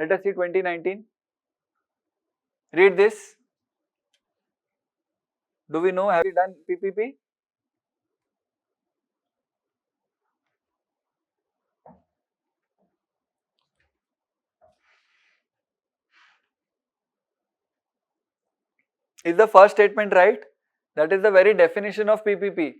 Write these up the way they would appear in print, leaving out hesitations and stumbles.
Let us see 2019. Read this. Do we know, have we done PPP? Is the first statement right? That is the very definition of PPP.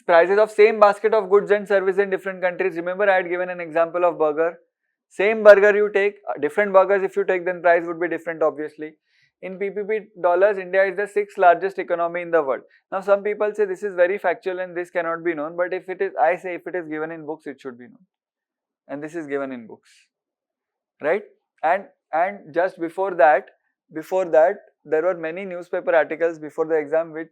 Prices of same basket of goods and services in different countries. Remember, I had given an example of burger. Same burger you take, different burgers if you take, then price would be different obviously. In PPP dollars, India is the 6th largest economy in the world. Now some people say this is very factual and this cannot be known, but if it is, I say if it is given in books, it should be known. And this is given in books, right? And just before that, there were many newspaper articles before the exam which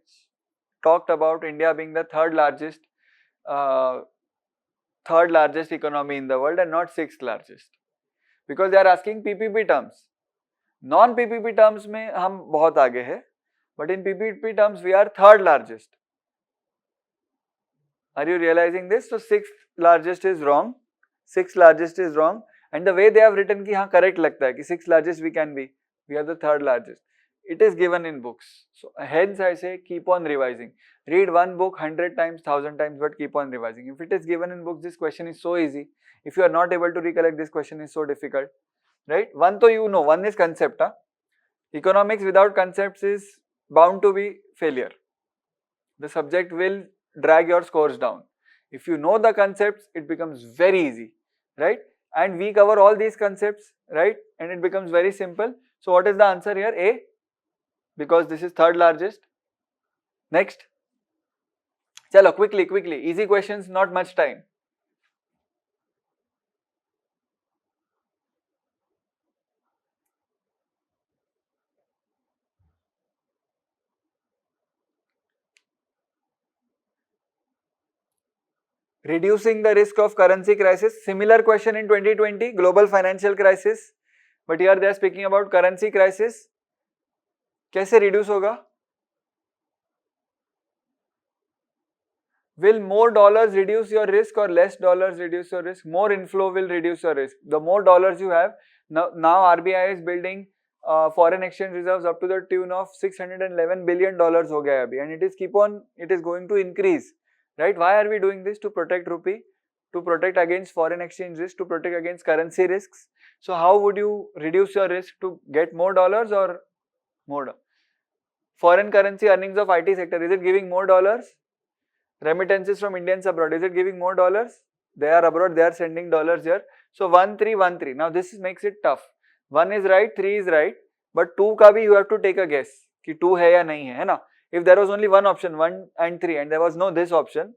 talked about India being the third largest economy in the world and not 6th largest, because they are asking PPP terms. Non PPP terms में हम बहुत आगे है, but in PPP terms we are third largest. Are you realizing this? So 6th largest is wrong. 6th largest is wrong, and the way they have written कि हाँ correct लगता है कि 6th largest we can be. We are the third largest. It is given in books. So hence I say keep on revising. Read one book 100 times, 1000 times, but keep on revising. If it is given in books, this question is so easy. If you are not able to recollect, this question is so difficult. Right? One to you know, one is concept. Huh? Economics without concepts is bound to be failure. The subject will drag your scores down. If you know the concepts, it becomes very easy, right? And we cover all these concepts, right? And it becomes very simple. So what is the answer here? A, because this is third largest. Next. Chalo, quickly, easy questions, not much time. Reducing the risk of currency crisis. Similar question in 2020, global financial crisis. But here they are speaking about currency crisis. कैसे reduce होगा? Will more dollars reduce your risk or less dollars reduce your risk? More inflow will reduce your risk. The more dollars you have, now RBI is building foreign exchange reserves up to the tune of $611 billion हो गया अभी, and it is going to increase, right? Why are we doing this? To protect rupee, to protect against foreign exchange risk, to protect against currency risks. So how would you reduce your risk? To get more dollars or more? Foreign currency earnings of IT sector, is it giving more dollars? Remittances from Indians abroad, is it giving more dollars? They are abroad, they are sending dollars here. So 1, 3, 1, 3. Now this makes it tough. 1 is right, 3 is right, but 2 का भी you have to take a guess कि 2 है या नहीं है ना? If there was only one option, 1 and 3, and there was no this option,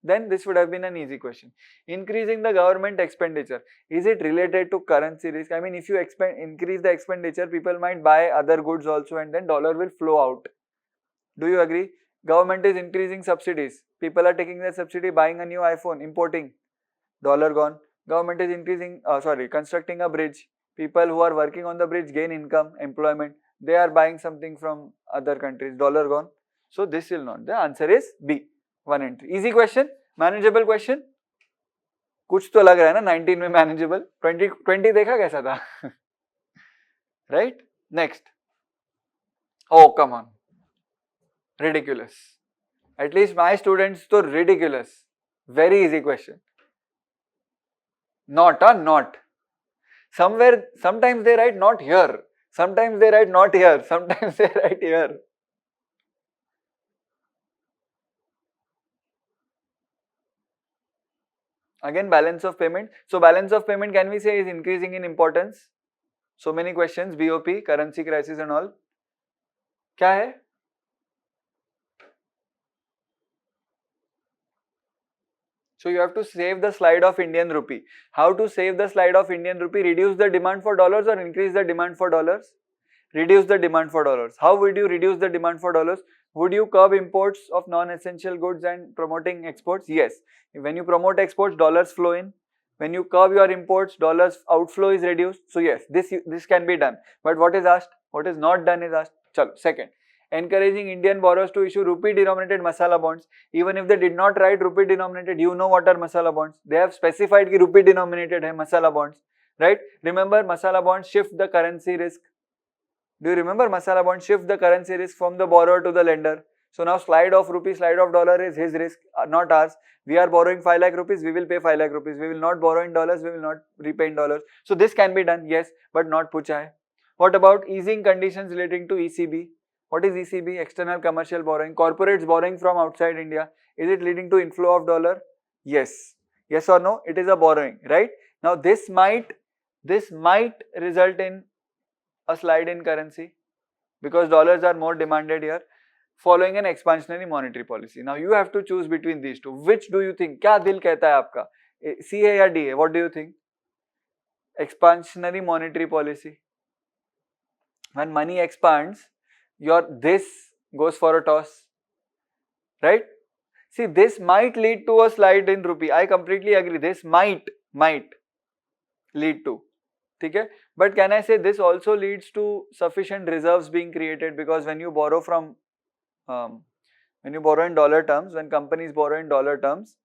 then this would have been an easy question. Increasing the government expenditure, is it related to currency risk? I mean, if you increase the expenditure, people might buy other goods also, and then dollar will flow out. Do you agree? Government is increasing subsidies. People are taking their subsidy, buying a new iPhone, importing, dollar gone. Government is constructing a bridge. People who are working on the bridge gain income, employment. They are buying something from other countries, dollar gone. So this will not. The answer is B, 1 and 3. Easy question, manageable question. कुछ तो लग रहा है ना 19 में manageable. 20 देखा कैसा था? Right? Next. Oh, come on. Ridiculous. At least my students so ridiculous. Very easy question. Not. Somewhere, sometimes they write not here. Sometimes they write not here. Sometimes they write here. Again, balance of payment. So balance of payment, can we say, is increasing in importance? So many questions, BOP, currency crisis and all. क्या है? So you have to save the slide of Indian rupee. How to save the slide of Indian rupee? Reduce the demand for dollars or increase the demand for dollars? Reduce the demand for dollars. How would you reduce the demand for dollars? Would you curb imports of non-essential goods and promoting exports? Yes. When you promote exports, dollars flow in. When you curb your imports, dollars outflow is reduced. So yes, this can be done. But what is asked? What is not done is asked. Chalo, second. Encouraging Indian borrowers to issue rupee denominated masala bonds. Even if they did not write rupee denominated, you know what are masala bonds. They have specified कि rupee denominated है masala bonds. right? Remember masala bond shift the currency risk. Do you remember masala bond shift the currency risk from the borrower to the lender? So now slide of rupee, slide of dollar is his risk, not ours. We are borrowing 5 lakh rupees, we will pay 5 lakh rupees. We will not borrow in dollars, we will not repay in dollars. So this can be done, yes, but not pucha hai. What about easing conditions relating to ECB? What is ECB? External commercial borrowing. Corporates borrowing from outside India. Is it leading to inflow of dollar? Yes. Yes or no? It is a borrowing, right? Now this might result in a slide in currency because dollars are more demanded here following an expansionary monetary policy. Now you have to choose between these two. Which do you think? क्या दिल कहता है आपका? C है या D है? What do you think? Expansionary monetary policy. When money expands, this goes for a toss, right? See, this might lead to a slide in rupee. I completely agree. This might lead to. Okay? But can I say this also leads to sufficient reserves being created, because when you borrow from when you borrow in dollar terms, when companies borrow in dollar terms,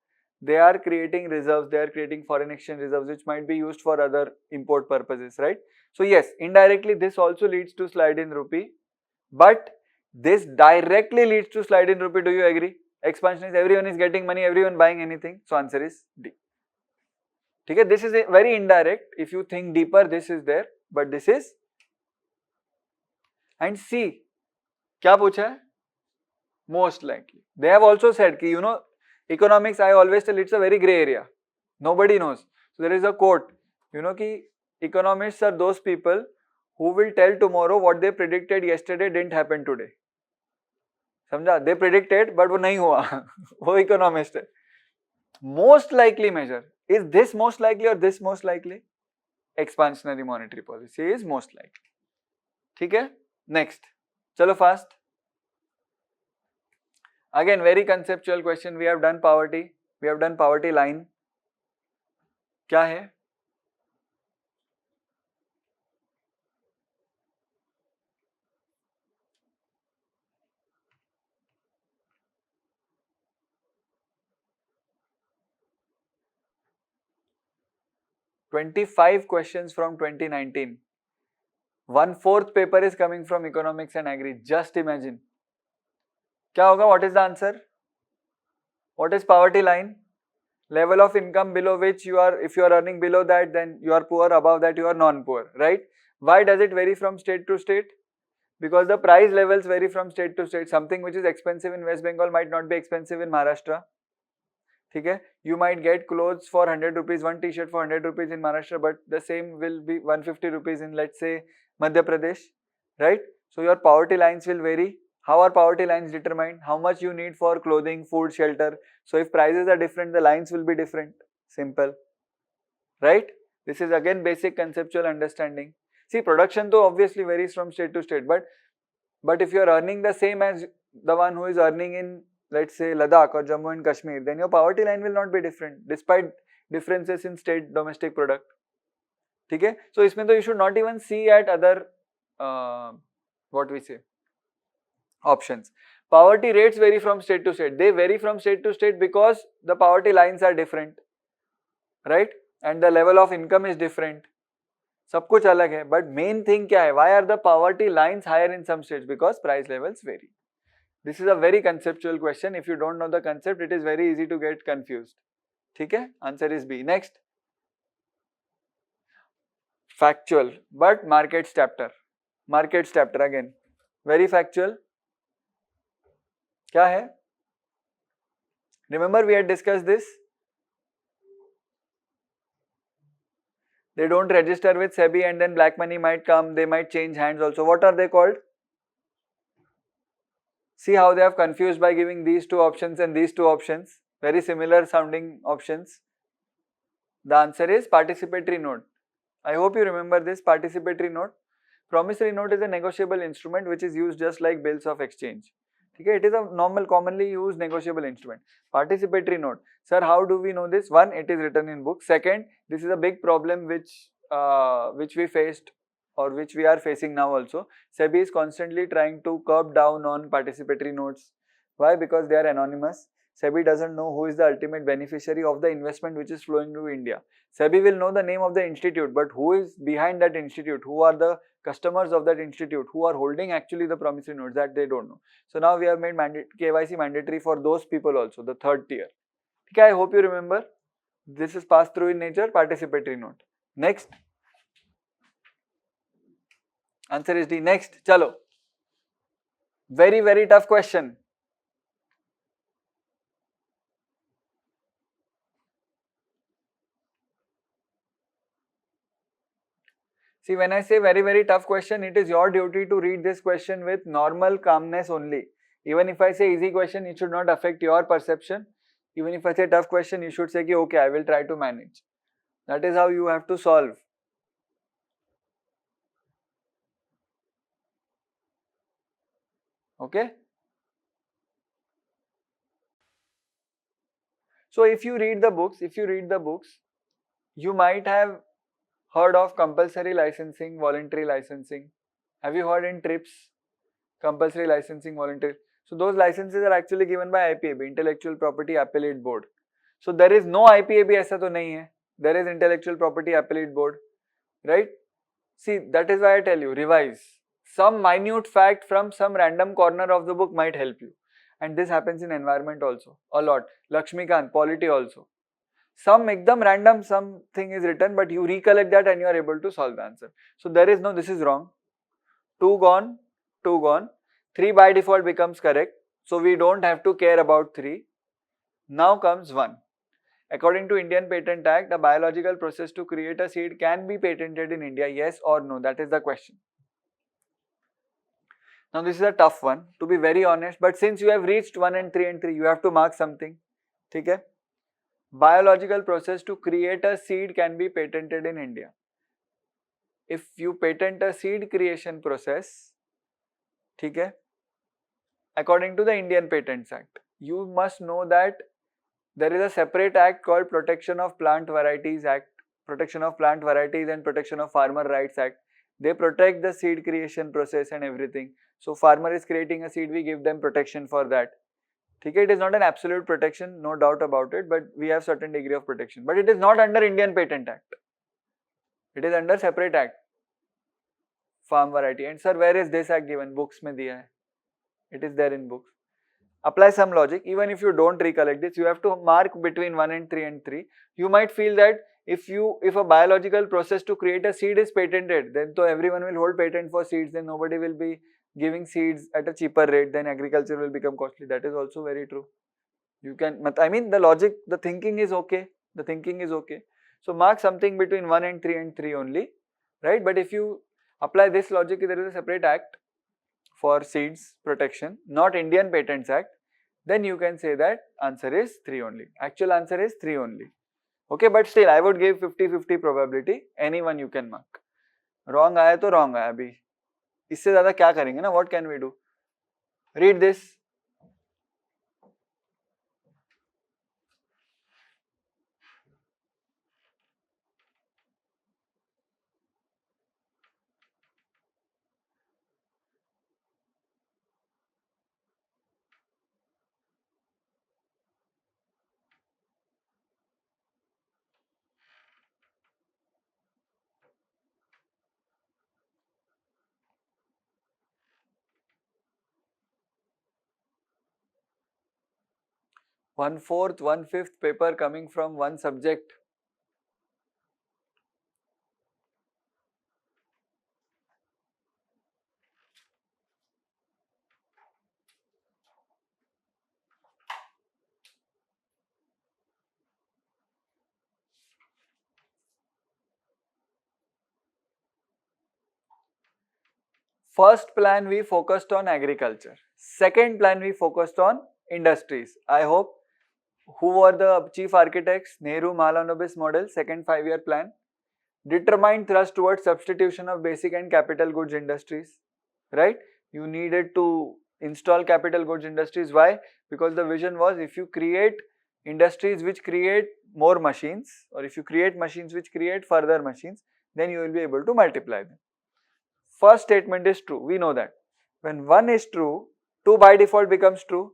they are creating reserves, they are creating foreign exchange reserves which might be used for other import purposes, right? So yes, indirectly this also leads to slide in rupee, but this directly leads to slide in rupee. Do you agree? Expansion is everyone is getting money, everyone buying anything. So answer is D. Okay, this is very indirect. If you think deeper, this is there, but this is. And C, क्या पूछा है? Most likely. They have also said कि economics, I always tell, it's a very grey area. Nobody knows. So there is a quote, कि economists are those people who will tell tomorrow what they predicted yesterday didn't happen today. समझा? They predicted, but वो नहीं हुआ. वो economist है. Most likely measure. Is this most likely or this most likely? Expansionary monetary policy is most likely. ठीक है? Next. चलो fast. Again, very conceptual question. We have done poverty. We have done poverty line. क्या है? "25 questions from 2019. 1/4 paper is coming from economics and agri. Just imagine. क्या होगा? What is the answer? What is poverty line? Level of income below which you are, if you are earning below that, then you are poor, above that you are non-poor, right? Why does it vary from state to state? Because the price levels vary from state to state. Something which is expensive in West Bengal might not be expensive in Maharashtra. Okay? You might get clothes for 100 rupees, one t-shirt for 100 rupees in Maharashtra, but the same will be 150 rupees in, let's say, Madhya Pradesh, right? So your poverty lines will vary. How are poverty lines determined? How much you need for clothing, food, shelter. So if prices are different, the lines will be different. Simple, right? This is again basic conceptual understanding. See, production though obviously varies from state to state, but if you are earning the same as the one who is earning in, let's say, Ladakh or Jammu and Kashmir, then your poverty line will not be different despite differences in state domestic product. Okay? So इसमें तो you should not even see at other what we say options. Poverty rates vary from state to state. They vary from state to state because the poverty lines are different, right? And the level of income is different. सब कुछ अलग है. But main thing क्या है? Why are the poverty lines higher in some states? Because price levels vary. This is a very conceptual question. If you don't know the concept, it is very easy to get confused. ठीक है? Answer is B. Next. Factual, but markets chapter. Markets chapter again. Very factual. क्या है? Remember we had discussed this. They don't register with SEBI and then black money might come. They might change hands also. What are they called? See how they have confused by giving these two options and these two options. Very similar sounding options. The answer is participatory note. I hope you remember this participatory note. Promissory note is a negotiable instrument which is used just like bills of exchange. Okay, it is a normal commonly used negotiable instrument. Participatory note. Sir, how do we know this? One, it is written in book. Second, this is a big problem which we faced or which we are facing now also. SEBI is constantly trying to curb down on participatory notes. Why? Because they are anonymous. SEBI doesn't know who is the ultimate beneficiary of the investment which is flowing to India. SEBI will know the name of the institute, but who is behind that institute? Who are the customers of that institute? Who are holding actually the promissory notes? That they don't know. So now we have made KYC mandatory for those people also, the third tier. Okay, I hope you remember. This is pass through in nature, participatory note. Next. Answer is D. Next. Chalo. Very, very tough question. See, when I say very, very tough question, it is your duty to read this question with normal calmness only. Even if I say easy question, it should not affect your perception. Even if I say tough question, you should say, okay, I will try to manage. That is how you have to solve. Okay? So if you read the books, you might have heard of compulsory licensing, voluntary licensing. Have you heard in TRIPS? Compulsory licensing, voluntary. So those licenses are actually given by IPAB, Intellectual Property Appellate Board. So there is no IPAB ऐसा तो नहीं है. There is Intellectual Property Appellate Board, right? See, that is why I tell you, revise. Some minute fact from some random corner of the book might help you. And this happens in environment also, a lot. Lakshmikant, polity also. Some ekdam random something is written, but you recollect that and you are able to solve the answer. So there is no, this is wrong. 2 gone, 2 gone. 3 by default becomes correct. So we don't have to care about 3. Now comes 1. According to Indian Patent Act, a biological process to create a seed can be patented in India, yes or no? That is the question. Now this is a tough one, to be very honest, but since you have reached 1 and 3, you have to mark something. Okay? Biological process to create a seed can be patented in India. If you patent a seed creation process, okay, according to the Indian Patents Act, you must know that there is a separate act called Protection of Plant Varieties Act, Protection of Plant Varieties and Protection of Farmer Rights Act. They protect the seed creation process and everything. So farmer is creating a seed, we give them protection for that. Okay, it is not an absolute protection, no doubt about it, but we have certain degree of protection. But it is not under Indian Patent Act. It is under separate act. Farm variety. And sir, where is this act given? Books mein diya hai. It is there in books. Apply some logic. Even if you don't recollect this, you have to mark between 1 and 3. You might feel that if a biological process to create a seed is patented, then so everyone will hold patent for seeds, then nobody will be giving seeds at a cheaper rate, then agriculture will become costly. That is also very true. You can, I mean, the logic, the thinking is okay. The thinking is okay. So mark something between 1 and 3 only, right? But if you apply this logic, there is a separate act for seeds protection, not Indian Patents Act, then you can say that answer is 3 only. Actual answer is 3 only. Okay, but still I would give 50-50 probability. Anyone you can mark. Wrong आया तो wrong आया अभी. इससे ज़्यादा क्या करेंगे ना? What can we do? Read this. One-fourth, one-fifth paper coming from one subject. First plan we focused on agriculture. Second plan we focused on industries. I hope who were the chief architects? Nehru Mahalanobis model, second 5-year plan. Determined thrust towards substitution of basic and capital goods industries, right? You needed to install capital goods industries. Why? Because the vision was if you create industries which create more machines, or if you create machines which create further machines, then you will be able to multiply them. First statement is true, we know that. When 1 is true, 2 by default becomes true.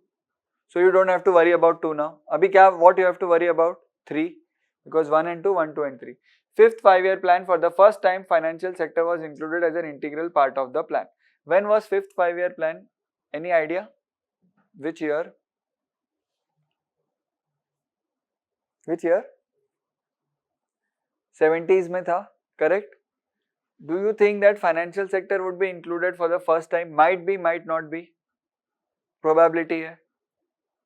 So you don't have to worry about 2 now. Abhi kya, what you have to worry about? 3, because 1 and 2, 1, 2 and 3. Fifth 5-year plan, for the first time financial sector was included as an integral part of the plan. When was fifth 5-year plan? Any idea? Which year? Which year? 70s में था, correct? Do you think that financial sector would be included for the first time? Might be, might not be. Probability hai.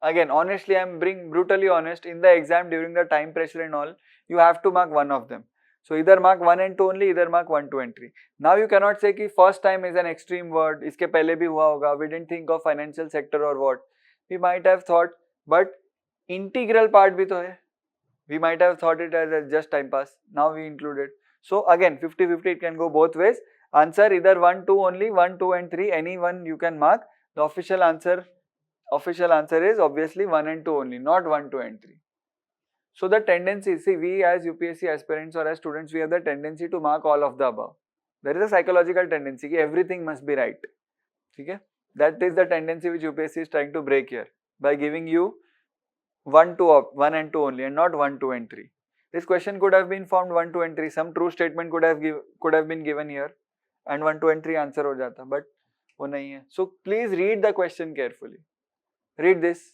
Again, honestly, I am being brutally honest. In the exam, during the time pressure and all, you have to mark one of them. So either mark 1 and 2 only, either mark 1, 2 and 3. Now you cannot say कि first time is an extreme word. इसके पहले भी हुआ होगा. We didn't think of financial sector or what. We might have thought, but integral part भी तो है. We might have thought it as just time pass. Now we included. So again, 50-50, it can go both ways. Answer either 1, 2 only, 1, 2 and 3, any one you can mark. The official answer is obviously 1 and 2 only, not 1, 2 and 3. So the tendency, see, we as UPSC aspirants or as students, we have the tendency to mark all of the above. There is a psychological tendency that everything must be right. Okay? That is the tendency which UPSC is trying to break here by giving you 1 and 2 only and not 1, 2 and 3. This question could have been formed 1, 2 and 3. Some true statement could have been given here and 1, 2 and 3 answer ho jata, but wo nahi hai. So please read the question carefully. Read this.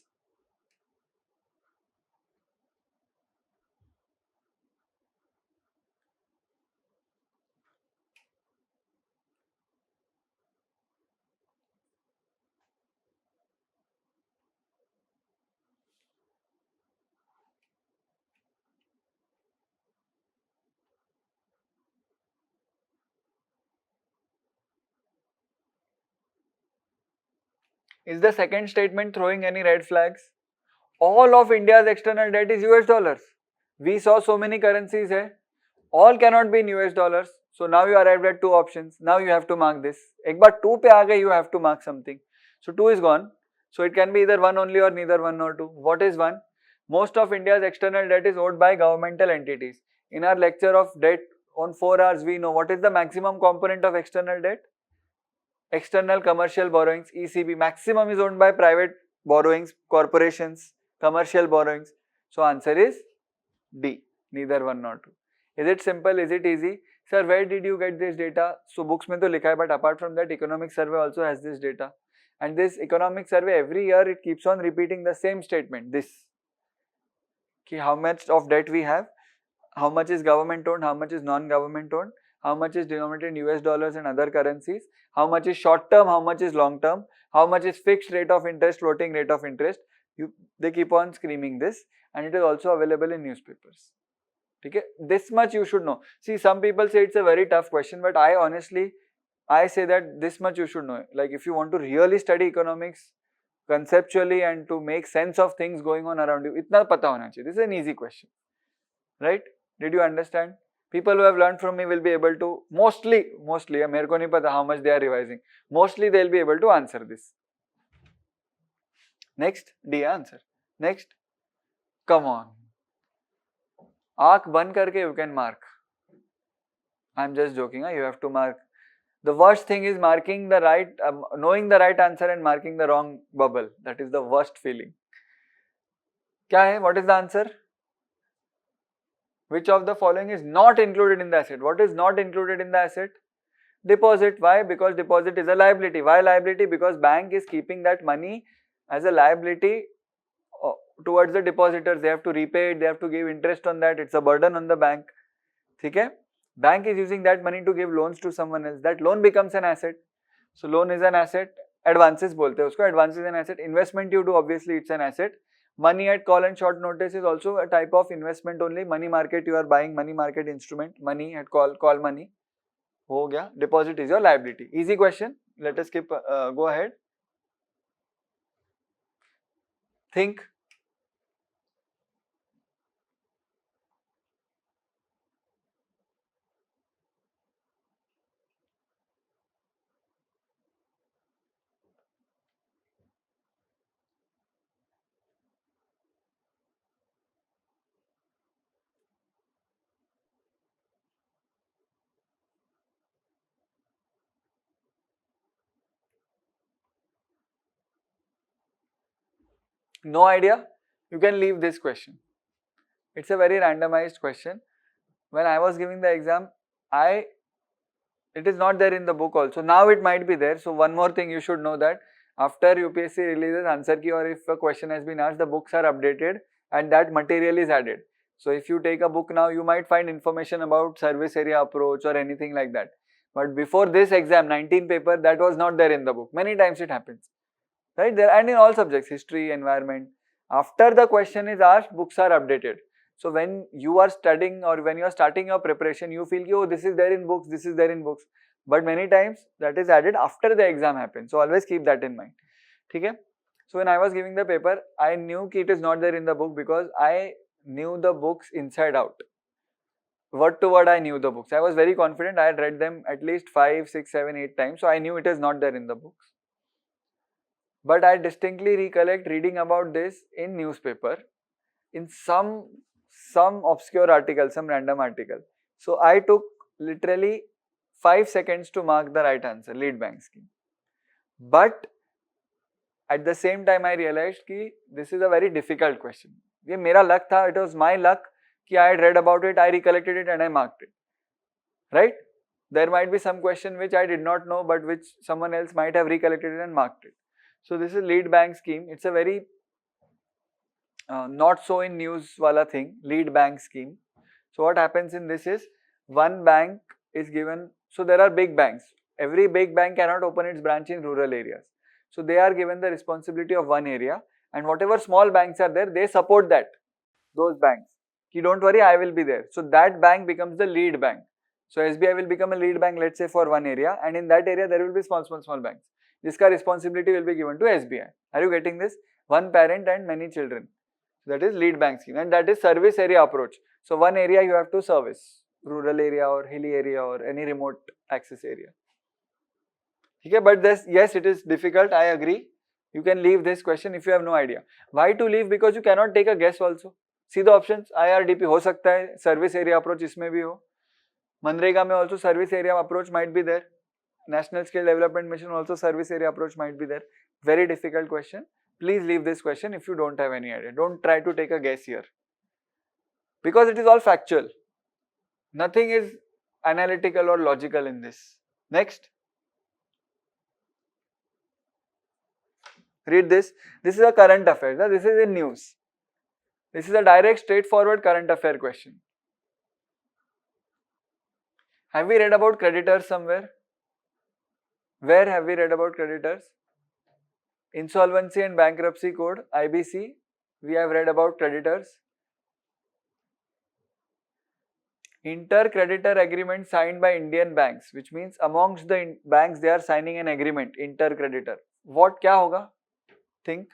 Is the second statement throwing any red flags? All of India's external debt is US dollars. We saw so many currencies hai. All cannot be in US dollars. So now you arrived at two options. Now you have to mark this. Ek baar 2 pe aa gaye, you have to mark something. So 2 is gone. So it can be either 1 only or neither 1 nor 2. What is 1? Most of India's external debt is owed by governmental entities. In our lecture of debt on 4 hours, we know what is the maximum component of external debt? External commercial borrowings, ECB. Maximum is owned by private borrowings, corporations, commercial borrowings. So answer is D, neither 1 nor 2. Is it simple? Is it easy? Sir, where did you get this data? So books mein to likha hai, but apart from that, economic survey also has this data. And this economic survey, every year it keeps on repeating the same statement, this. Ki how much of debt we have, how much is government owned, how much is non-government owned, how much is denominated in US dollars and other currencies, how much is short term, how much is long term, how much is fixed rate of interest, floating rate of interest. They keep on screaming this, and it is also available in newspapers. Okay? This much you should know. See, some people say it's a very tough question, but I say that this much you should know. Like if you want to really study economics conceptually and to make sense of things going on around you, itna pata hona chahiye. This is an easy question, right? Did you understand? People who have learned from me will be able to mostly, मेरे को नहीं पता how much they are revising. Mostly they'll be able to answer this. Next, D answer. Next, come on. आँख बंद करके you can mark. I'm just joking. You have to mark. The worst thing is marking the right, knowing the right answer and marking the wrong bubble. That is the worst feeling. क्या है? What is the answer? Which of the following is not included in the asset? What is not included in the asset? Deposit. Why? Because deposit is a liability. Why liability? Because bank is keeping that money as a liability towards the depositors. They have to repay it, they have to give interest on that. It's a burden on the bank. Okay? Bank is using that money to give loans to someone else. That loan becomes an asset. So loan is an asset. Advances bolte hai usko. Advance is an asset. Investment you do, obviously it's an asset. Money at call and short notice is also a type of investment only. Money market, you are buying money market instrument. Money at call money. Ho gaya. Deposit is your liability. Easy question. Let us skip. Go ahead. Think. No idea? You can leave this question. It's a very randomized question. When I was giving the exam, it is not there in the book also. Now it might be there. So one more thing you should know, that after UPSC releases answer key, or if a question has been asked, the books are updated and that material is added. So if you take a book now, you might find information about service area approach or anything like that. But before this exam, 19 paper, that was not there in the book. Many times it happens, right? There, and in all subjects, history, environment. After the question is asked, books are updated. So when you are studying or when you are starting your preparation, you feel, oh, this is there in books, this is there in books. But many times that is added after the exam happens. So always keep that in mind. Okay? So when I was giving the paper, I knew it is not there in the book because I knew the books inside out. Word to word I knew the books. I was very confident. I had read them at least 5, 6, 7, 8 times. So I knew it is not there in the books. But I distinctly recollect reading about this in newspaper, in some obscure article, some random article. So I took literally 5 seconds to mark the right answer, lead bank scheme. But at the same time I realized that this is a very difficult question. ये मेरा luck था, it was my luck कि I had read about it, I recollected it and I marked it. Right? There might be some question which I did not know but which someone else might have recollected it and marked it. So this is lead bank scheme. It's a very not so in news wala thing, lead bank scheme. So what happens in this is, one bank is given, so there are big banks. Every big bank cannot open its branch in rural areas. So they are given the responsibility of one area, and whatever small banks are there, they support those banks. Ki don't worry, I will be there. So that bank becomes the lead bank. So SBI will become a lead bank, let's say for one area, and in that area there will be small banks. Jiska responsibility will be given to SBI. Are you getting this? One parent and many children. That is lead bank scheme, and that is service area approach. So one area you have to service, rural area or hilly area or any remote access area. Okay, but this, yes, it is difficult, I agree. You can leave this question if you have no idea. Why to leave? Because you cannot take a guess also. See the options, IRDP हो सकता है, service area approach इसमें भी हो. मनरेगा में also service area approach might be there. National Skill Development Mission also service area approach might be there. Very difficult question. Please leave this question if you don't have any idea. Don't try to take a guess here. Because it is all factual. Nothing is analytical or logical in this. Next. Read this. This is a current affair. This is in news. This is a direct, straightforward current affair question. Have we read about creditors somewhere? Where have we read about creditors? Insolvency and Bankruptcy Code, IBC, we have read about creditors. Inter-creditor agreement signed by Indian banks, which means amongst the banks they are signing an agreement, inter-creditor. What क्या होगा? Think.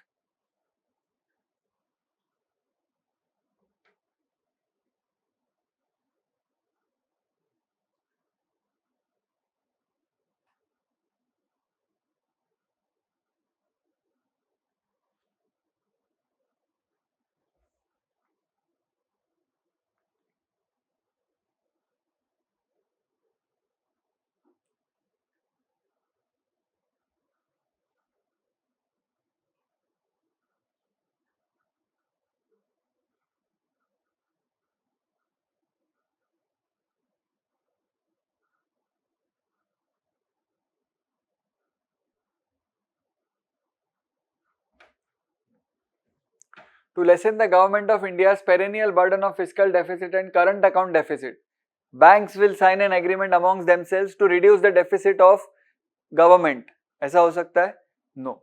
To lessen the government of India's perennial burden of fiscal deficit and current account deficit, banks will sign an agreement amongst themselves to reduce the deficit of government. ऐसा हो सकता है? No.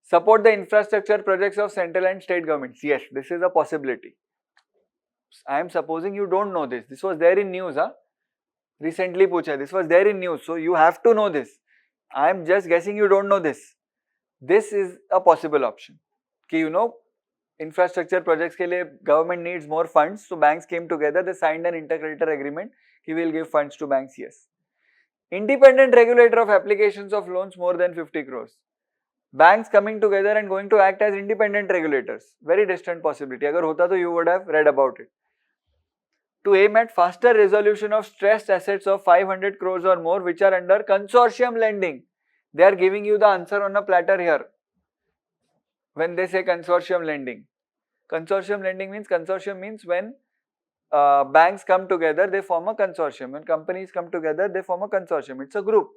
Support the infrastructure projects of central and state governments. Yes, this is a possibility. I am supposing you don't know this. This was there in news, huh? Recently पूछा. This was there in news. So you have to know this. I am just guessing you don't know this. This is a possible option. कि you know, infrastructure projects के लिए government needs more funds. So banks came together. They signed an inter-creditor agreement. He will give funds to banks. Yes. Independent regulator of applications of loans more than 50 crores. Banks coming together and going to act as independent regulators. Very distant possibility. अगर होता तो you would have read about it. To aim at faster resolution of stressed assets of 500 crores or more which are under consortium lending. They are giving you the answer on a platter here. when they say consortium lending. Consortium lending means when banks come together, they form a consortium. When companies come together, they form a consortium. It's a group.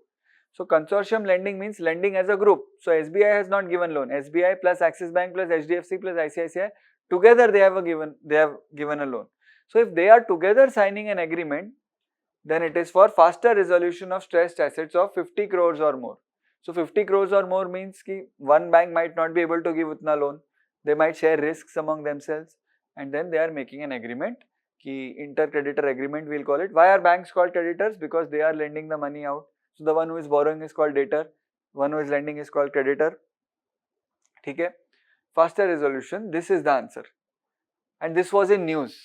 So consortium lending means lending as a group. So SBI has not given loan. SBI plus Axis Bank plus HDFC plus ICICI together they have given a loan. So if they are together signing an agreement, then it is for faster resolution of stressed assets of 50 crores or more. So 50 crores or more means ki one bank might not be able to give utna loan. They might share risks among themselves, and then they are making an agreement. Ki inter-creditor agreement we'll call it. Why are banks called creditors? Because they are lending the money out. So the one who is borrowing is called debtor, one who is lending is called creditor. ठीक है? Faster resolution, this is the answer. And this was in news.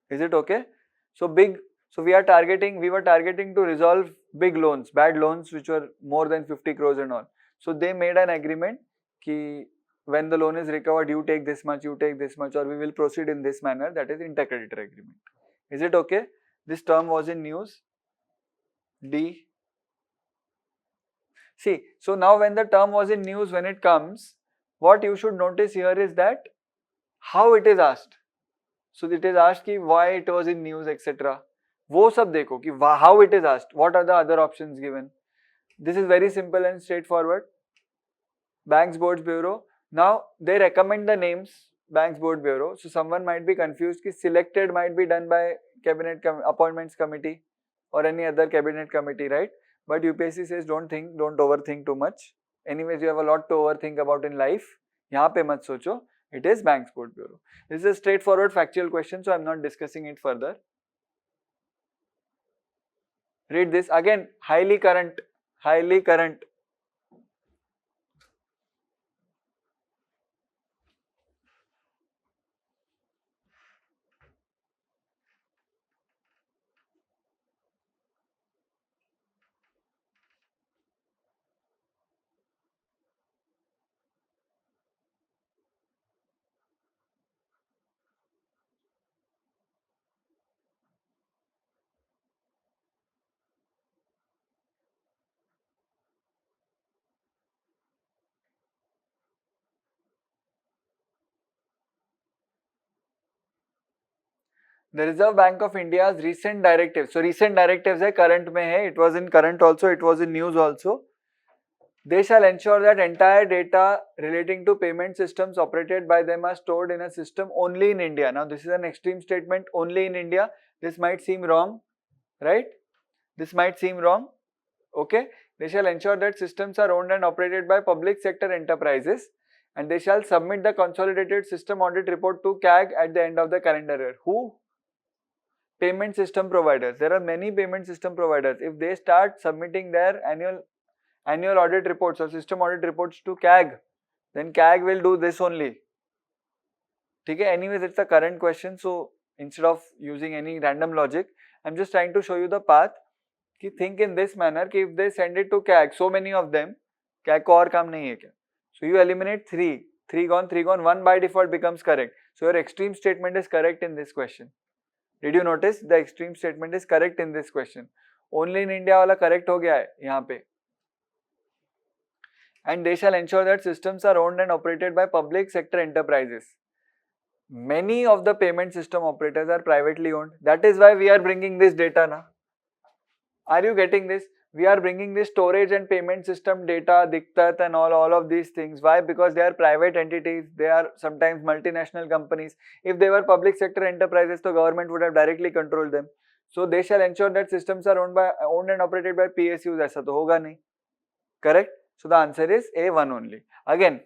Is it okay? So we were targeting to resolve big loans, bad loans which were more than 50 crores and all. So they made an agreement ki when the loan is recovered, you take this much, or we will proceed in this manner. That is intercreditor agreement. Is it okay? This term was in news. D. See, so now when the term was in news, when it comes, what you should notice here is that how it is asked. So it is asked ki why it was in news, etc. वो सब देखो कि how it is asked. What are the other options given? This is very simple and straightforward. Banks Boards Bureau. Now they recommend the names. Banks Board Bureau. So someone might be confused ki selected might be done by Cabinet Appointments Committee or any other Cabinet Committee, right? But UPSC says don't overthink too much. Anyways, you have a lot to overthink about in life. यहाँ पे मत सोचो. It is Banks Board Bureau. This is a straightforward factual question, so I am not discussing it further. Read this again. Highly current. The Reserve Bank of India's recent directives. So recent directives है current में है. It was in current also. It was in news also. They shall ensure that entire data relating to payment systems operated by them are stored in a system only in India. Now this is an extreme statement. Only in India. This might seem wrong, right? This might seem wrong. Okay. They shall ensure that systems are owned and operated by public sector enterprises, and they shall submit the consolidated system audit report to CAG at the end of the calendar year. Who? Payment system providers. There are many payment system providers. If they start submitting their annual audit reports or system audit reports to CAG, then CAG will do this only. Okay? Anyways, it's a current question, so instead of using any random logic, I'm just trying to show you the path. कि think in this manner कि if they send it to CAG, so many of them, CAG को और काम नहीं है क्या? So you eliminate 3 gone, 1 by default becomes correct. So your extreme statement is correct in this question. Did you notice the extreme statement is correct in this question? Only in India वाला correct हो गया है यहाँ पे. And they shall ensure that systems are owned and operated by public sector enterprises. Many of the payment system operators are privately owned. That is why we are bringing this data now. Are you getting this? We are bringing this storage and payment system data, Diktat and all of these things. Why? Because they are private entities. They are sometimes multinational companies. If they were public sector enterprises, the government would have directly controlled them. So they shall ensure that systems are owned and operated by PSUs. ऐसा तो होगा नहीं. Correct? So the answer is A1 only. Again,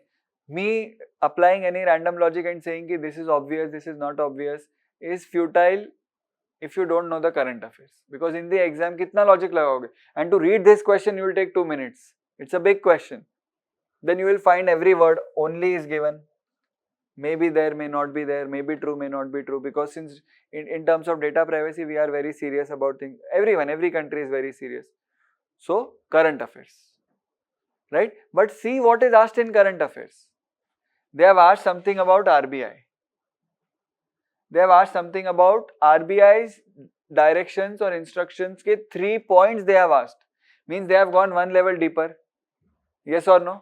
me applying any random logic and saying कि this is obvious, this is not obvious is futile if you don't know the current affairs. Because in the exam, कितना logic लगाओगे? And to read this question, you will take 2 minutes. It's a big question. Then you will find every word only is given. Maybe there, may not be there, maybe true, may not be true. Because since in terms of data privacy, we are very serious about things. Every country is very serious. So, current affairs. Right? But see what is asked in current affairs. They have asked something about RBI. They have asked something about RBI's directions or instructions के 3 points they have asked. Means they have gone one level deeper. Yes or no?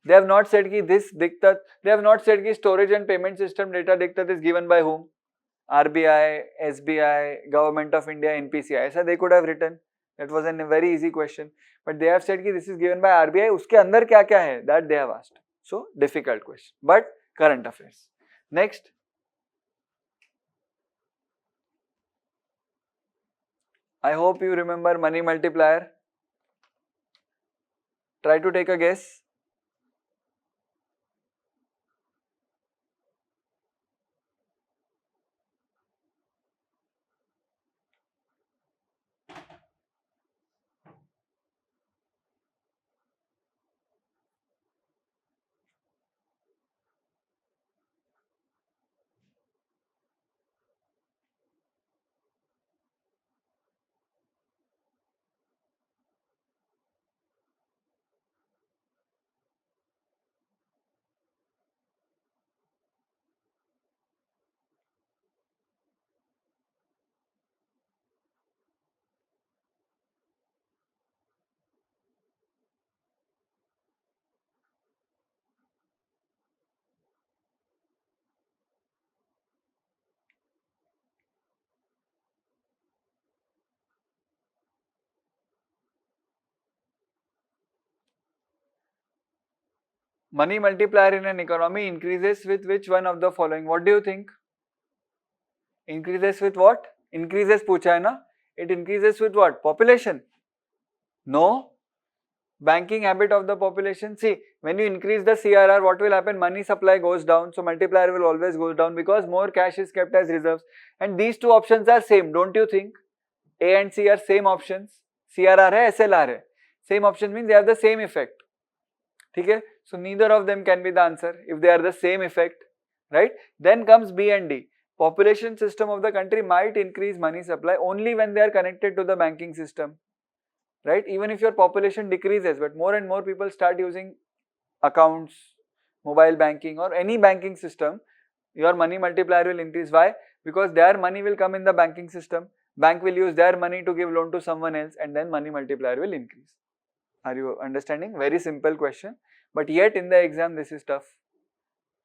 They have not said कि this diktat, they have not said कि storage and payment system data diktat is given by whom? RBI, SBI, Government of India, NPCI. ऐसा they could have written. That was a very easy question. But they have said कि this is given by RBI. उसके अंदर क्या क्या है? That they have asked. So difficult question. But current affairs. Next. I hope you remember money multiplier. Try to take a guess. Money multiplier in an economy increases with which one of the following? What do you think? Increases with what? Increases पूछा है ना? It increases with what? Population? No. Banking habit of the population. See, when you increase the CRR, what will happen? Money supply goes down, so multiplier will always go down because more cash is kept as reserves. And these two options are same, don't you think? A and C are same options. CRR है, SLR है. Same option means they have the same effect. ठीक है? So neither of them can be the answer if they are the same effect, right? Then comes B and D. Population system of the country might increase money supply only when they are connected to the banking system, right? Even if your population decreases, but more and more people start using accounts, mobile banking or any banking system, your money multiplier will increase. Why? Because their money will come in the banking system. Bank will use their money to give loan to someone else and then money multiplier will increase. Are you understanding? Very simple question. But yet in the exam this is tough.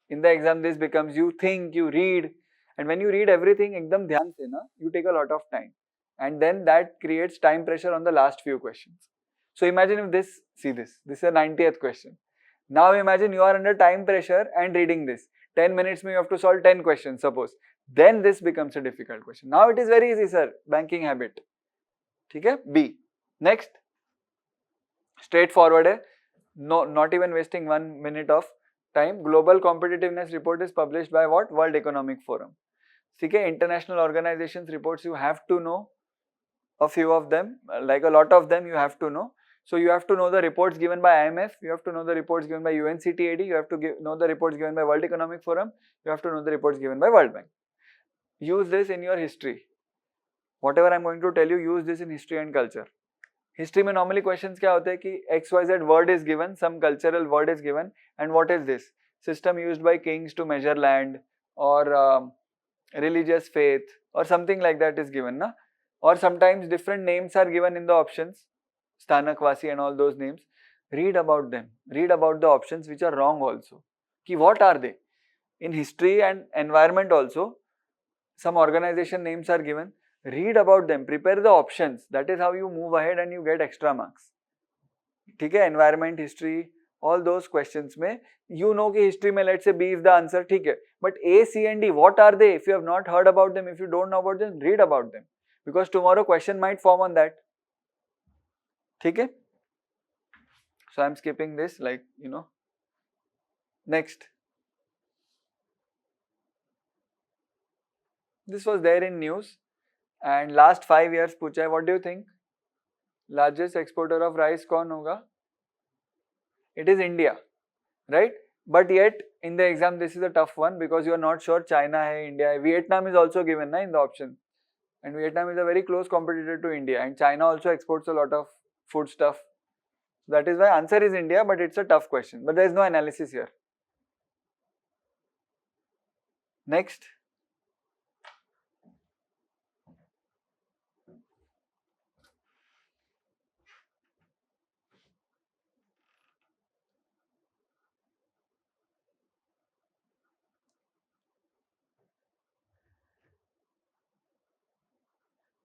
In the exam this becomes you think, you read, and when you read everything ekdam dhyan se na, you take a lot of time. And then that creates time pressure on the last few questions. So imagine if this, see this is a 90th question. Now imagine you are under time pressure and reading this. 10 minutes you have to solve 10 questions suppose. Then this becomes a difficult question. Now it is very easy sir, banking habit. ठीक है? B. Next. Straightforward है. No, not even wasting 1 minute of time. Global competitiveness report is published by what? World Economic Forum. ठीक है? International organizations reports you have to know a few of them, like a lot of them you have to know. So you have to know the reports given by IMF, you have to know the reports given by UNCTAD, you have to know the reports given by World Economic Forum, you have to know the reports given by World Bank. Use this in your history. Whatever I am going to tell you, use this in history and culture. History में normally questions क्या होते हैं कि XYZ word is given, some cultural word is given, and what is this? System used by kings to measure land or religious faith or something like that is given, na? Or sometimes different names are given in the options, Stanakwasi and all those names. Read about them. Read about the options which are wrong also. Ki what are they? In history and environment also, some organization names are given. Read about them. Prepare the options. That is how you move ahead and you get extra marks. ठीक है? Environment, history, all those questions में you know कि history में let's say B is the answer, ठीक है? But A, C and D, what are they? If you have not heard about them, if you don't know about them, read about them. Because tomorrow question might form on that. ठीक है? So I am skipping this, like, you know. Next. This was there in news and last 5 years पूछा है. What do you think? Largest exporter of rice कौन होगा? It is India, right? But yet in the exam this is a tough one because you are not sure China hai, India hai. Vietnam is also given na in the option, and Vietnam is a very close competitor to India, and China also exports a lot of food stuff. That is why answer is India, but it's a tough question. But there is no analysis here. Next.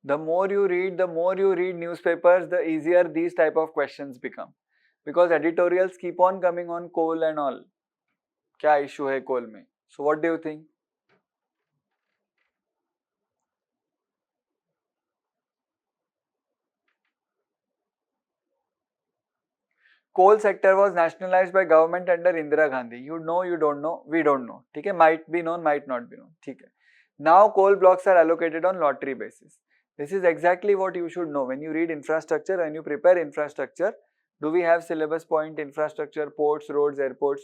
The more you read newspapers, the easier these type of questions become. Because editorials keep on coming on coal and all. क्या issue है coal में? So what do you think? Coal sector was nationalized by government under Indira Gandhi. You know, you don't know, we don't know. ठीक है, might be known, might not be known. ठीक है. Now coal blocks are allocated on lottery basis. This is exactly what you should know when you read infrastructure, when you prepare infrastructure. Do we have syllabus point infrastructure, ports, roads, airports?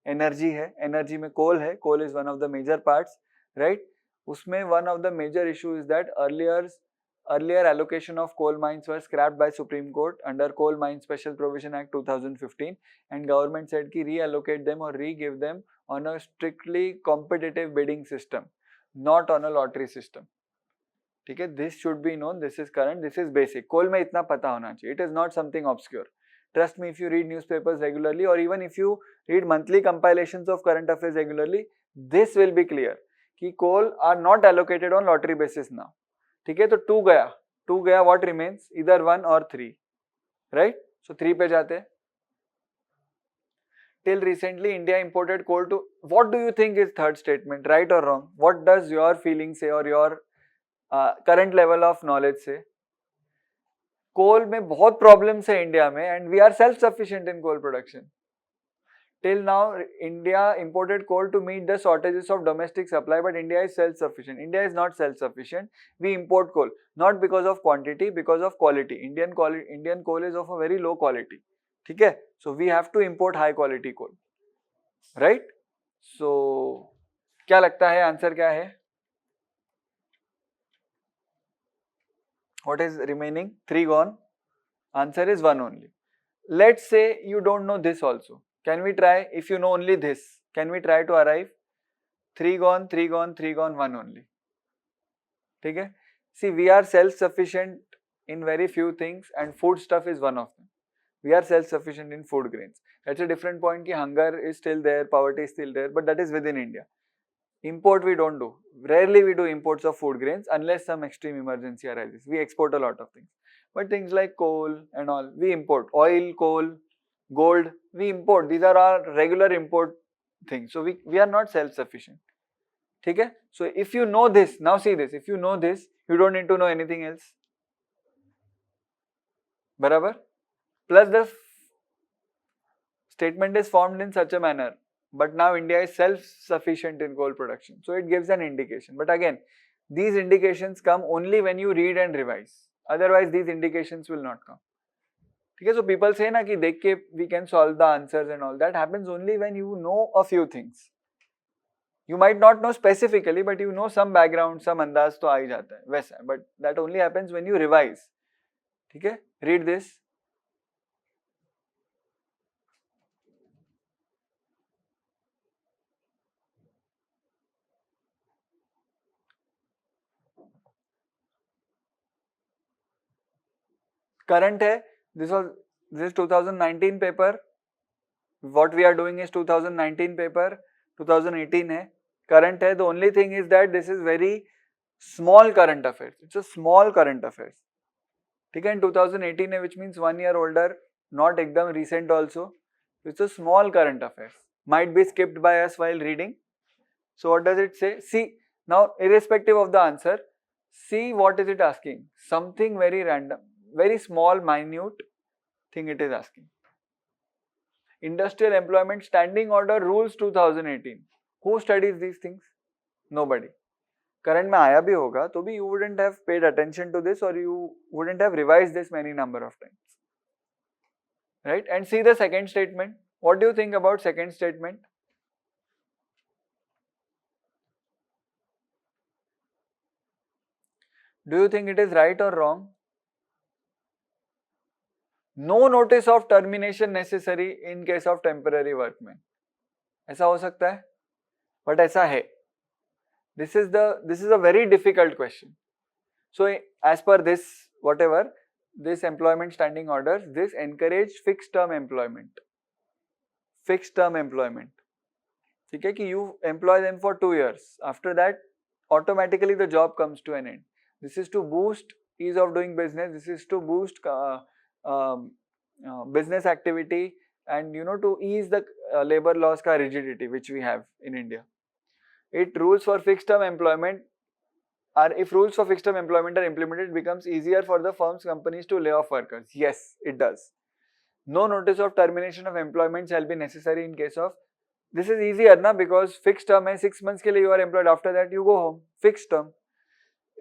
Energy है, energy में coal है, coal is one of the major parts, right? उसमें one of the major issue is that earlier allocation of coal mines was scrapped by Supreme Court under Coal Mine Special Provision Act 2015, and government said कि reallocate them or re-give them on a strictly competitive bidding system, not on a lottery system. ठीक है, this should be known, this is current, this is basic. कोल में इतना पता होना चाहिए. It is not something obscure. Trust me, if you read newspapers regularly or even if you read monthly compilations of current affairs regularly, this will be clear कि coal are not allocated on lottery basis now. ठीक है, तो 2 गया, what remains? Either 1 or 3, right? So 3 पे जाते हैं. Till recently, India imported coal to. What do you think is third statement, right or wrong? What does your feeling say or your current level of knowledge say? कोल में बहुत problems है India में and we are self sufficient in coal production. Till now, India imported coal to meet the shortages of domestic supply, but India is self-sufficient. India is not self-sufficient. We import coal, not because of quantity, because of quality. Indian coal is of a very low quality. ठीक है? So we have to import high quality coal, right? So क्या लगता है answer क्या है? What is remaining? 3 gone. Answer is 1 only. Let's say you don't know this also. Can we try? If you know only this, can we try to arrive? 3 gone, 3 gone, 3 gone, 1 only. ठीक है? See, we are self-sufficient in very few things and food stuff is one of them. We are self-sufficient in food grains. That's a different point कि hunger is still there, poverty is still there, but that is within India. Import we don't do. Rarely we do imports of food grains unless some extreme emergency arises. We export a lot of things. But things like coal and all, we import. Oil, coal, gold, we import. These are our regular import things. So we are not self-sufficient. Okay? So if you know this, now see this, if you know this, you don't need to know anything else. Barabar? Plus the statement is formed in such a manner. But now India is self-sufficient in coal production. So it gives an indication. But again, these indications come only when you read and revise. Otherwise, these indications will not come. Okay, so people say na ki dekh ke we can solve the answers and all. That happens only when you know a few things. You might not know specifically, but you know some background, some andaz to aa hi jata hai. वैसा. But that only happens when you revise. Okay, read this. Current है, this is 2019 paper. What we are doing is 2019 paper, 2018 है. Current है, the only thing is that this is very small current affairs. It's a small current affairs. ठीक है, in 2018 है, which means 1 year older, not एकदम recent also. It's a small current affairs. Might be skipped by us while reading. So what does it say? See, now irrespective of the answer, see what is it asking. Something very random. Very small, minute thing it is asking. Industrial Employment Standing Order Rules 2018. Who studies these things? Nobody. Current में आया भी होगा तो भी you wouldn't have paid attention to this or you wouldn't have revised this many number of times. Right? And see the second statement. What do you think about second statement? Do you think it is right or wrong? No notice of termination necessary in case of temporary workmen. ऐसा हो सकता है? But ऐसा है. This is a very difficult question. So as per this, whatever, this employment standing orders, this encourage fixed term employment. Fixed term employment. ठीक है कि you employ them for 2 years. After that, automatically the job comes to an end. This is to boost ease of doing business. This is to boost business activity and to ease the labor laws ka rigidity which we have in India. It rules for fixed term employment. If rules for fixed term employment are implemented, it becomes easier for the firms companies to lay off workers. Yes, it does. No notice of termination of employment shall be necessary in case of. This is easier na, because fixed term hai, 6 months ke liye you are employed, after that you go home. Fixed term.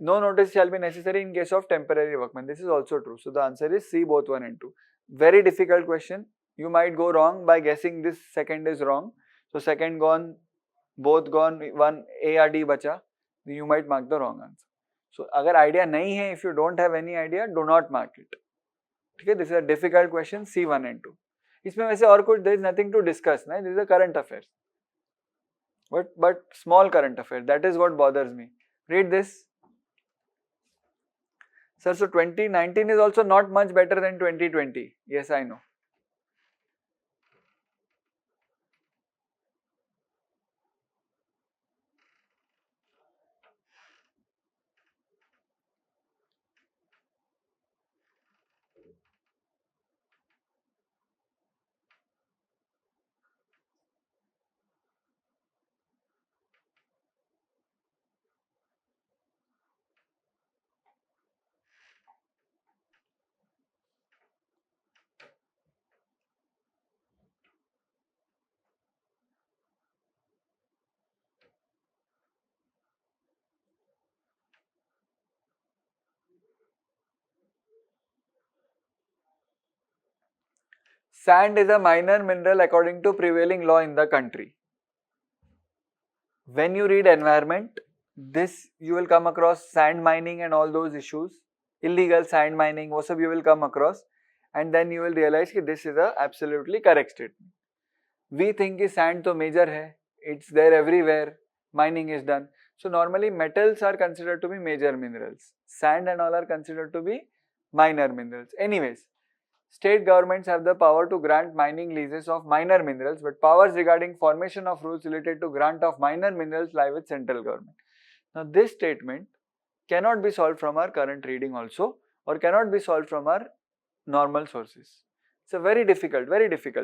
No notice shall be necessary in case of temporary workmen. This is also true. So the answer is C, both 1 and 2. Very difficult question. You might go wrong by guessing this second is wrong. So second gone, both gone, one A or D bacha. You might mark the wrong answer. So अगर idea नहीं है, if you don't have any idea, do not mark it. ठीक है, this is a difficult question, C 1 and 2. इसमें वैसे और कुछ there is nothing to discuss, ना, this is a current affair. But small current affair, that is what bothers me. Read this. Sir, so 2019 is also not much better than 2020. Yes, I know. Sand is a minor mineral according to prevailing law in the country. When you read environment, this you will come across sand mining and all those issues, illegal sand mining, वो सब you will come across, and then you will realize that this is a absolutely correct statement. We think कि sand तो major है, it's there everywhere, mining is done. So normally metals are considered to be major minerals. Sand and all are considered to be minor minerals. Anyways, state governments have the power to grant mining leases of minor minerals, but powers regarding formation of rules related to grant of minor minerals lie with central government. Now this statement cannot be solved from our current reading also, or cannot be solved from our normal sources. It's a very difficult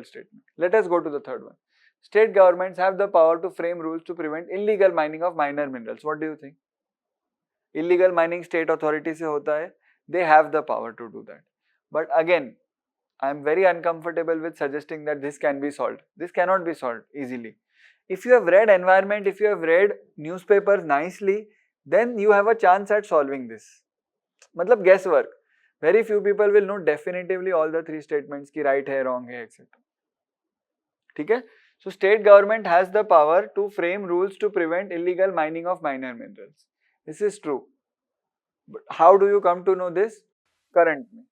statement. Let us go to the third one. State governments have the power to frame rules to prevent illegal mining of minor minerals. What do you think? Illegal mining state authority se hota hai. They have the power to do that. But again, I am very uncomfortable with suggesting that this can be solved. This cannot be solved easily. If you have read environment, if you have read newspapers nicely, then you have a chance at solving this. मतलब guesswork. Very few people will know definitively all the three statements ki right hai, wrong hai, etc. ठीक है? So state government has the power to frame rules to prevent illegal mining of minor minerals. This is true. But how do you come to know this? Currently.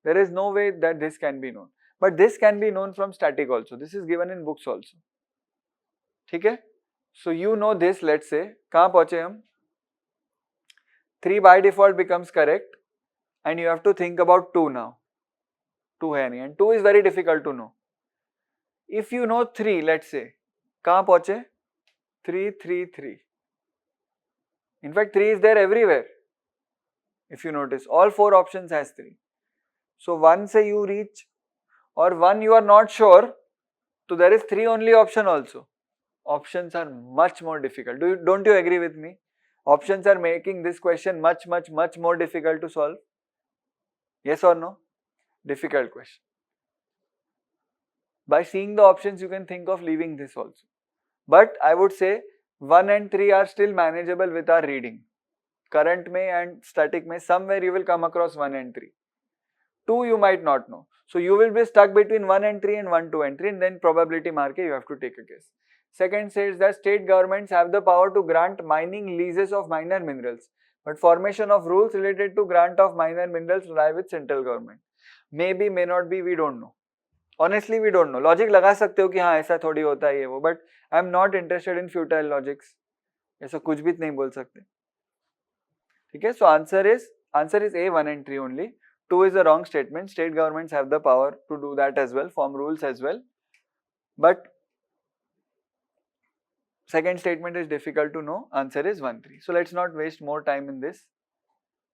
There is no way that this can be known. But this can be known from static also. This is given in books also. ठीक है? So you know this, let's say. कहाँ पहुँचे हम? 3 by default becomes correct. And you have to think about 2 now. 2 है नहीं. And 2 is very difficult to know. If you know 3, let's say. कहाँ पहुँचे? 3, 3, 3. In fact, 3 is there everywhere. If you notice, all 4 options has 3. So 1 say you reach, or 1 you are not sure, so there is 3 only option also. Options are much more difficult. Don't you agree with me? Options are making this question much more difficult to solve. Yes or no? Difficult question. By seeing the options, you can think of leaving this also. But I would say 1 and 3 are still manageable with our reading. Current mein and static mein, somewhere you will come across 1 and 3. 2 you might not know. So you will be stuck between 1 and 3 and 1, 2 and 3, and then probability mark you have to take a guess. Second says that state governments have the power to grant mining leases of minor minerals, but formation of rules related to grant of minor minerals lie with central government. Maybe, may not be, we don't know. Honestly, we don't know. Logic लगा सकते हो कि हाँ ऐसा थोड़ी होता है ये वो, but I am not interested in futile logics. ऐसा कुछ भी नहीं बोल सकते. ठीक है? So answer is A, 1 and 3 only. 2 is a wrong statement. State governments have the power to do that as well, form rules as well. But second statement is difficult to know. Answer is 1, 3. So let's not waste more time in this.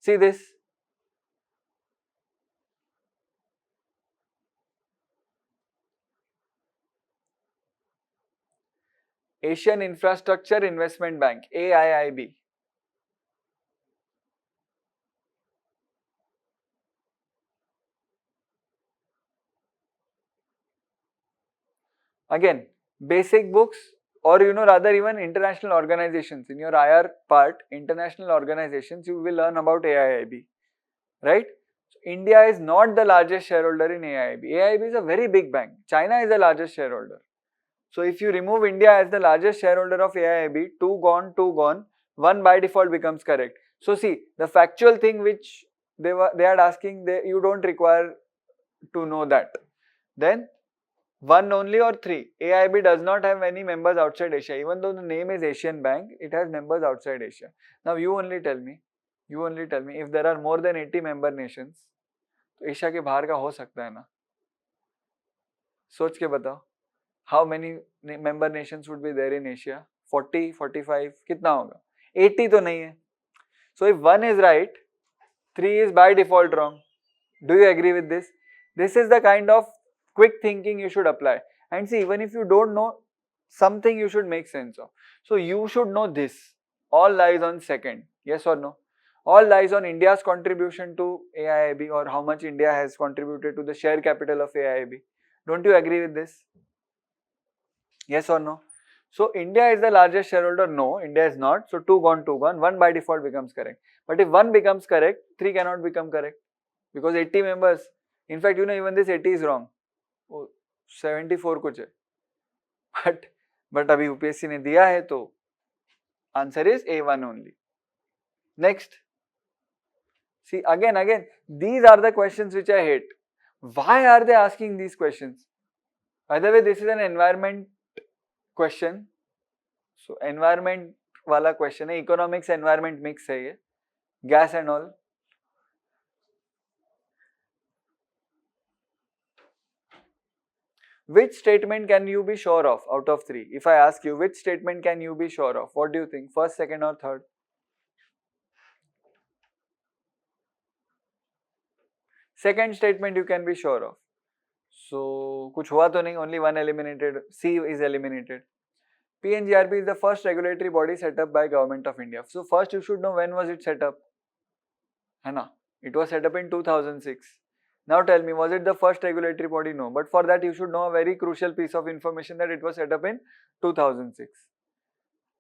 See this. Asian Infrastructure Investment Bank, AIIB. Again, basic books, or rather even international organizations. In your IR part, international organizations, you will learn about AIIB, right? So India is not the largest shareholder in AIIB. AIIB is a very big bank. China is the largest shareholder. So if you remove India as the largest shareholder of AIIB, two gone, one by default becomes correct. So see, the factual thing which they are asking, you don't require to know that. Then one only or three. AIIB does not have any members outside Asia. Even though the name is Asian Bank, it has members outside Asia. Now you only tell me if there are more than 80 member nations, तो Asia के बाहर का हो सकता है ना? सोच के बताओ. How many member nations would be there in Asia? 40, 45, कितना होगा? 80 तो नहीं है. So if one is right, 3 is by default wrong. Do you agree with this? This is the kind of quick thinking you should apply. And see, even if you don't know something, you should make sense of. So you should know this. All lies on second. Yes or no? All lies on India's contribution to AIIB, or how much India has contributed to the share capital of AIIB. Don't you agree with this? Yes or no? So India is the largest shareholder. No, India is not. So two gone. One by default becomes correct. But if one becomes correct, three cannot become correct. Because 80 members. In fact, even this 80 is wrong. 74 कुछ है. But अभी UPSC ने दिया है, तो answer is A1 only. Next. See, again, these are the questions which I hate. Why are they asking these questions? By the way, this is an environment question. So environment वाला question है. Economics environment mix है ये. Gas and all. Which statement can you be sure of out of 3? If I ask you, which statement can you be sure of? What do you think? First, second or third? Second statement you can be sure of. So, कुछ हुआ तो नहीं, only one eliminated. C is eliminated. PNGRB is the first regulatory body set up by Government of India. So first you should know when was it set up. है ना? It was set up in 2006. Now tell me, was it the first regulatory body? No. But for that you should know a very crucial piece of information, that it was set up in 2006.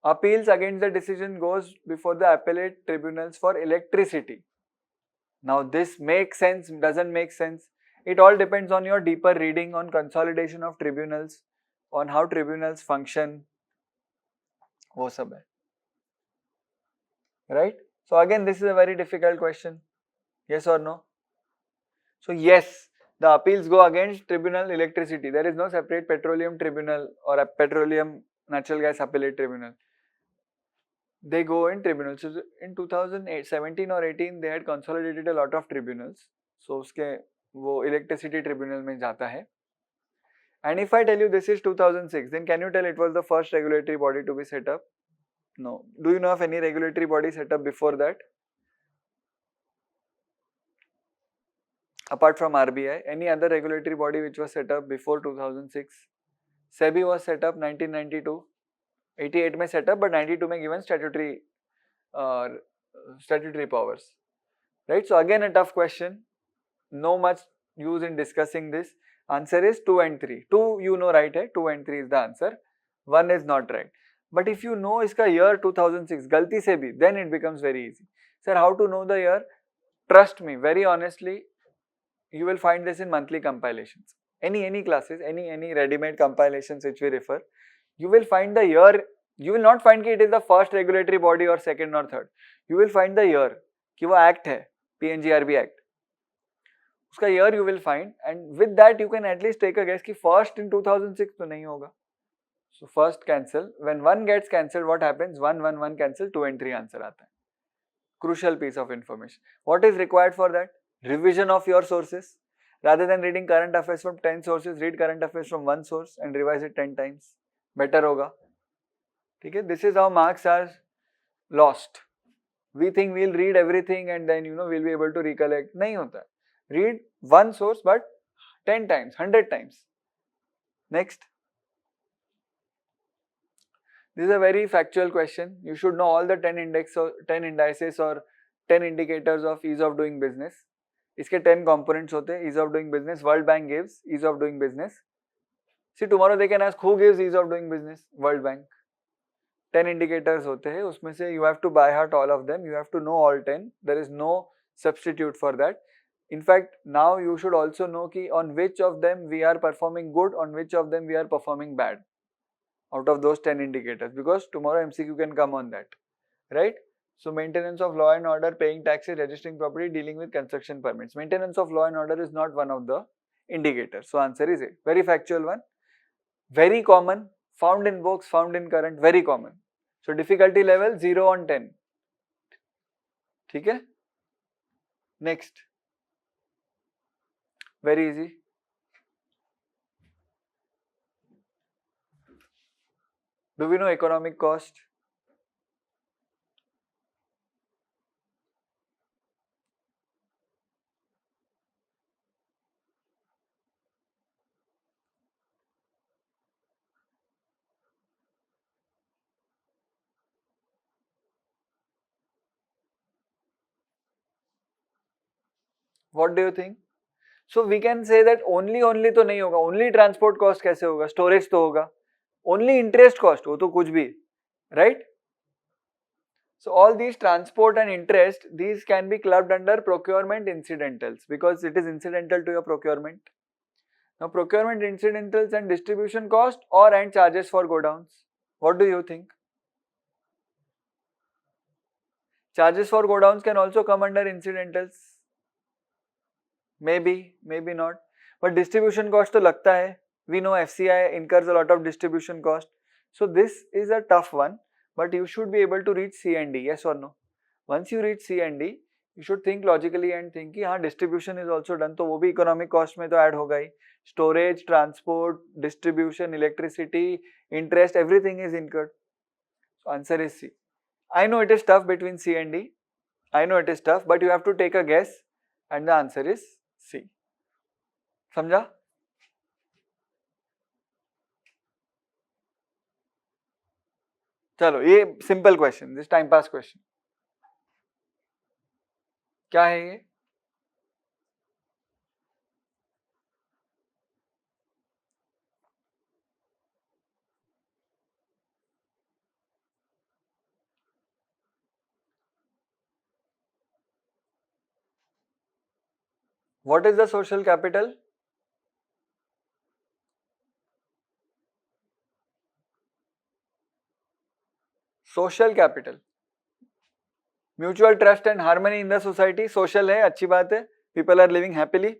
Appeals against the decision goes before the appellate tribunals for electricity. Now this makes sense, doesn't make sense. It all depends on your deeper reading on consolidation of tribunals, on how tribunals function. वो सब है. Right? So again, this is a very difficult question. Yes or no? So yes, the appeals go against tribunal electricity. There is no separate petroleum tribunal or a petroleum natural gas appellate tribunal. They go in tribunals. So in 2017 or 18, they had consolidated a lot of tribunals. So उसके वो electricity tribunal में जाता है. And if I tell you this is 2006, then can you tell it was the first regulatory body to be set up? No. Do you know of any regulatory body set up before that? Apart from RBI, any other regulatory body which was set up before 2006? SEBI was set up 1992. 88 में set up, but 92 में given statutory powers. Right? So again a tough question. No much use in discussing this. Answer is 2 and 3. 2 you know right hai, 2 and 3 is the answer. 1 is not right. But if you know iska year 2006, galti se bhi, then it becomes very easy. Sir, how to know the year? Trust me, very honestly, you will find this in monthly compilations. Any classes, any ready-made compilations which we refer, you will find the year. You will not find कि it is the first regulatory body or second or third. You will find the year कि वो act है, PNGRB Act. उसका year you will find, and with that you can at least take a guess कि first in 2006 तो नहीं होगा. So first cancel. When 1 gets cancelled, what happens? 1 cancel, 2 and 3 answer आता है. Crucial piece of information. What is required for that? Revision of your sources. Rather than reading current affairs from 10 sources, read current affairs from 1 source and revise it 10 times. Better होगा. ठीक है? This is how marks are lost. We think we'll read everything and then we'll be able to recollect. नहीं होता. Read 1 source but 10 times, 100 times. Next. This is a very factual question. You should know all the 10 indices or 10 indicators of ease of doing business. इसके 10 components होते हैं ease of doing business. World Bank gives ease of doing business. See, tomorrow they can ask who gives ease of doing business? World Bank. 10 indicators होते हैं, उसमें से you have to by heart all of them. You have to know all 10. There is no substitute for that. In fact, now you should also know ki on which of them we are performing good, on which of them we are performing bad out of those 10 indicators, because tomorrow MCQ can come on that, right? So maintenance of law and order, paying taxes, registering property, dealing with construction permits. Maintenance of law and order is not one of the indicators. So answer is A. Very factual one. Very common. Found in books, found in current. Very common. So difficulty level 0 on 10. ठीक है? Next. Very easy. Do we know economic cost? What do you think? So we can say that only तो नहीं होगा. Only transport cost कैसे होगा? Storage तो होगा. Only interest cost वो तो कुछ भी, right? So all these transport and interest, these can be clubbed under procurement incidentals because it is incidental to your procurement. Now procurement incidentals and distribution cost or and charges for godowns. What do you think? Charges for godowns can also come under incidentals. Maybe, maybe not. But distribution cost तो लगता है. We know FCI incurs a lot of distribution cost. So this is a tough one, but you should be able to reach C and D, yes or no? Once you reach C and D, you should think logically and think कि हाँ distribution is also done, तो वो भी economic cost में तो add होगा ही. Storage, transport, distribution, electricity, interest, everything is incurred. So answer is C. I know it is tough between C and D. I know it is tough, but you have to take a guess and the answer is C. समझा? चलो ये simple question, this time pass question. क्या है ये? What is the social capital? Social capital. Mutual trust and harmony in the society. Social है, अच्छी बात है. People are living happily.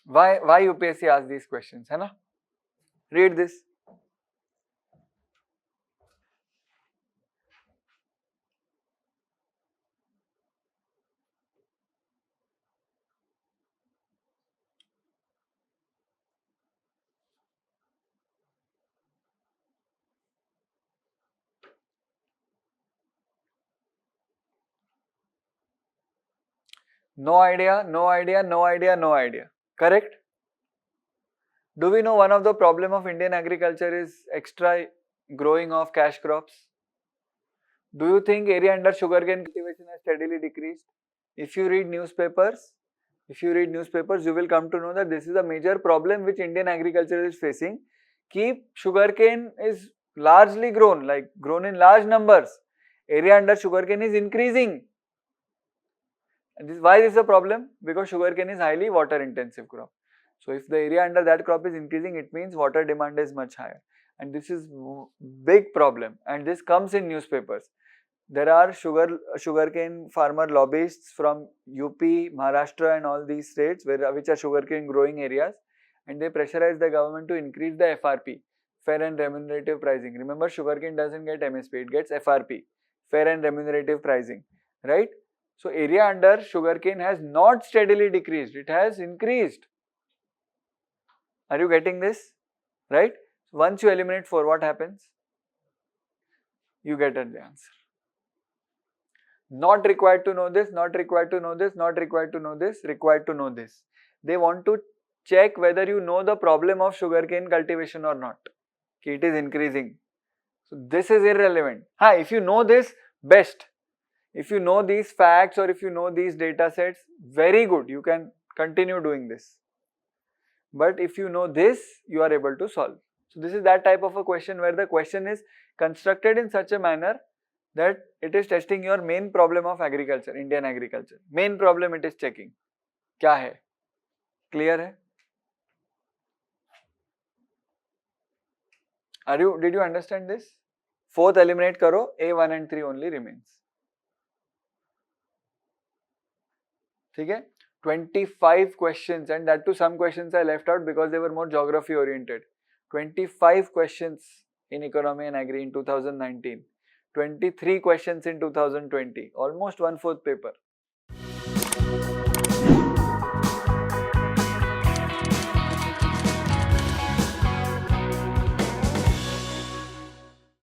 Why UPSC asks these questions, है ना? Read this. No idea, no idea, no idea, no idea. Correct? Do we know one of the problem of Indian agriculture is extra growing of cash crops? Do you think area under sugarcane cultivation has steadily decreased? If you read newspapers, you will come to know that this is a major problem which Indian agriculture is facing. Keep sugarcane is largely grown, like grown in large numbers. Area under sugarcane is increasing. And why this is a problem? Because sugarcane is highly water intensive crop. So if the area under that crop is increasing, it means water demand is much higher. And this is big problem, and this comes in newspapers. There are sugarcane farmer lobbyists from UP, Maharashtra and all these states which are sugarcane growing areas, and they pressurize the government to increase the FRP, fair and remunerative pricing. Remember, sugarcane doesn't get MSP, it gets FRP, fair and remunerative pricing, right? So area under sugarcane has not steadily decreased, it has increased. Are you getting this? Right? Once you eliminate 4, what happens? You get the answer. Not required to know this, not required to know this, not required to know this, required to know this. They want to check whether you know the problem of sugarcane cultivation or not. It is increasing. So this is irrelevant. If you know this, best. If you know these facts or if you know these data sets, very good. You can continue doing this. But if you know this, you are able to solve. So this is that type of a question where the question is constructed in such a manner that it is testing your main problem of agriculture, Indian agriculture. Main problem it is checking. क्या है? Clear है? Did you understand this? Fourth eliminate करो, A1 and 3 only remains. ठीक है? 25 questions, and that too some questions I left out because they were more geography oriented. 25 questions in economy and agri in 2019. 23 questions in 2020. Almost 1/4 paper.